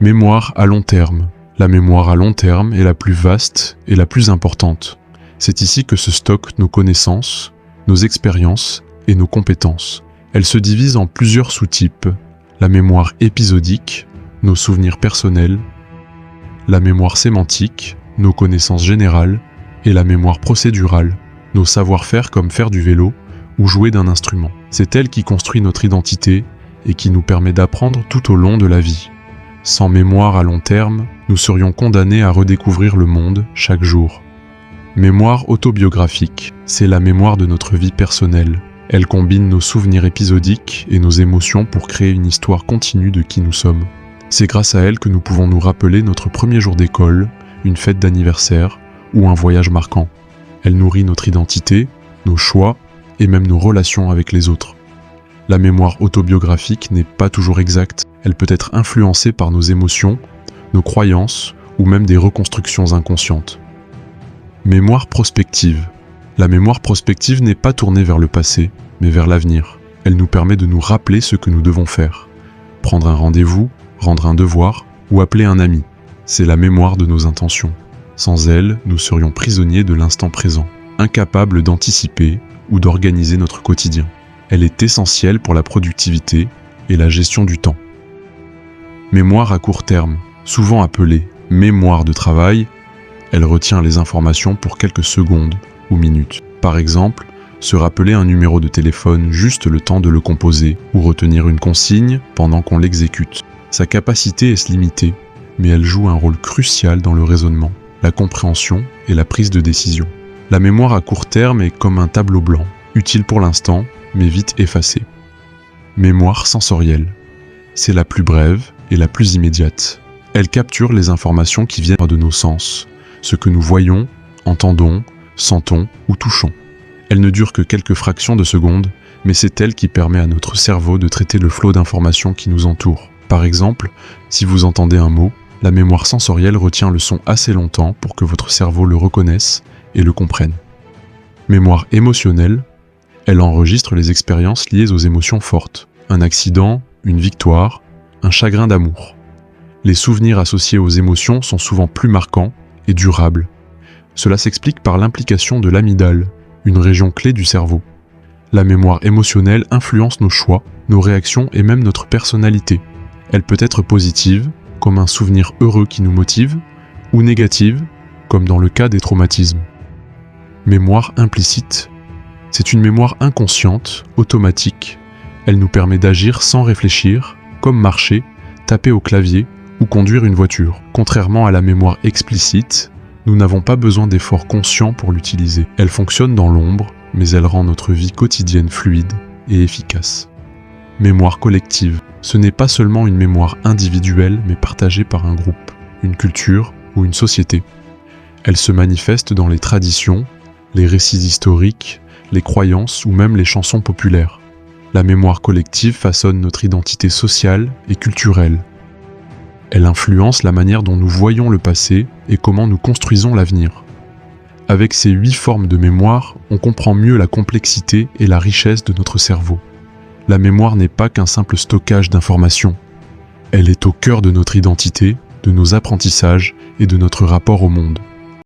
Mémoire à long terme. La mémoire à long terme est la plus vaste et la plus importante. C'est ici que se stockent nos connaissances, nos expériences et nos compétences. Elle se divise en plusieurs sous-types. La mémoire épisodique, nos souvenirs personnels, la mémoire sémantique, nos connaissances générales, et la mémoire procédurale, nos savoir-faire comme faire du vélo ou jouer d'un instrument. C'est elle qui construit notre identité et qui nous permet d'apprendre tout au long de la vie. Sans mémoire à long terme, nous serions condamnés à redécouvrir le monde chaque jour. Mémoire autobiographique, c'est la mémoire de notre vie personnelle. Elle combine nos souvenirs épisodiques et nos émotions pour créer une histoire continue de qui nous sommes. C'est grâce à elle que nous pouvons nous rappeler notre premier jour d'école, une fête d'anniversaire ou un voyage marquant. Elle nourrit notre identité, nos choix et même nos relations avec les autres. La mémoire autobiographique n'est pas toujours exacte, elle peut être influencée par nos émotions, nos croyances ou même des reconstructions inconscientes. Mémoire prospective. La mémoire prospective n'est pas tournée vers le passé, mais vers l'avenir. Elle nous permet de nous rappeler ce que nous devons faire. Prendre un rendez-vous, rendre un devoir ou appeler un ami. C'est la mémoire de nos intentions. Sans elle, nous serions prisonniers de l'instant présent, incapables d'anticiper ou d'organiser notre quotidien. Elle est essentielle pour la productivité et la gestion du temps. Mémoire à court terme, souvent appelée mémoire de travail, elle retient les informations pour quelques secondes ou minutes. Par exemple, se rappeler un numéro de téléphone juste le temps de le composer ou retenir une consigne pendant qu'on l'exécute. Sa capacité est limitée, mais elle joue un rôle crucial dans le raisonnement, la compréhension et la prise de décision. La mémoire à court terme est comme un tableau blanc, utile pour l'instant, mais vite effacé. Mémoire sensorielle. C'est la plus brève et la plus immédiate. Elle capture les informations qui viennent de nos sens, ce que nous voyons, entendons, sentons ou touchons. Elle ne dure que quelques fractions de secondes, mais c'est elle qui permet à notre cerveau de traiter le flot d'informations qui nous entoure. Par exemple, si vous entendez un mot, la mémoire sensorielle retient le son assez longtemps pour que votre cerveau le reconnaisse et le comprenne. Mémoire émotionnelle, elle enregistre les expériences liées aux émotions fortes. Un accident, une victoire, un chagrin d'amour. Les souvenirs associés aux émotions sont souvent plus marquants et durables. Cela s'explique par l'implication de l'amygdale, une région clé du cerveau. La mémoire émotionnelle influence nos choix, nos réactions et même notre personnalité. Elle peut être positive, comme un souvenir heureux qui nous motive, ou négative, comme dans le cas des traumatismes. Mémoire implicite. C'est une mémoire inconsciente, automatique. Elle nous permet d'agir sans réfléchir, comme marcher, taper au clavier ou conduire une voiture. Contrairement à la mémoire explicite, nous n'avons pas besoin d'efforts conscients pour l'utiliser. Elle fonctionne dans l'ombre, mais elle rend notre vie quotidienne fluide et efficace. Mémoire collective. Ce n'est pas seulement une mémoire individuelle, mais partagée par un groupe, une culture ou une société. Elle se manifeste dans les traditions, les récits historiques, les croyances ou même les chansons populaires. La mémoire collective façonne notre identité sociale et culturelle. Elle influence la manière dont nous voyons le passé et comment nous construisons l'avenir. Avec ces 8 formes de mémoire, on comprend mieux la complexité et la richesse de notre cerveau. La mémoire n'est pas qu'un simple stockage d'informations. Elle est au cœur de notre identité, de nos apprentissages et de notre rapport au monde.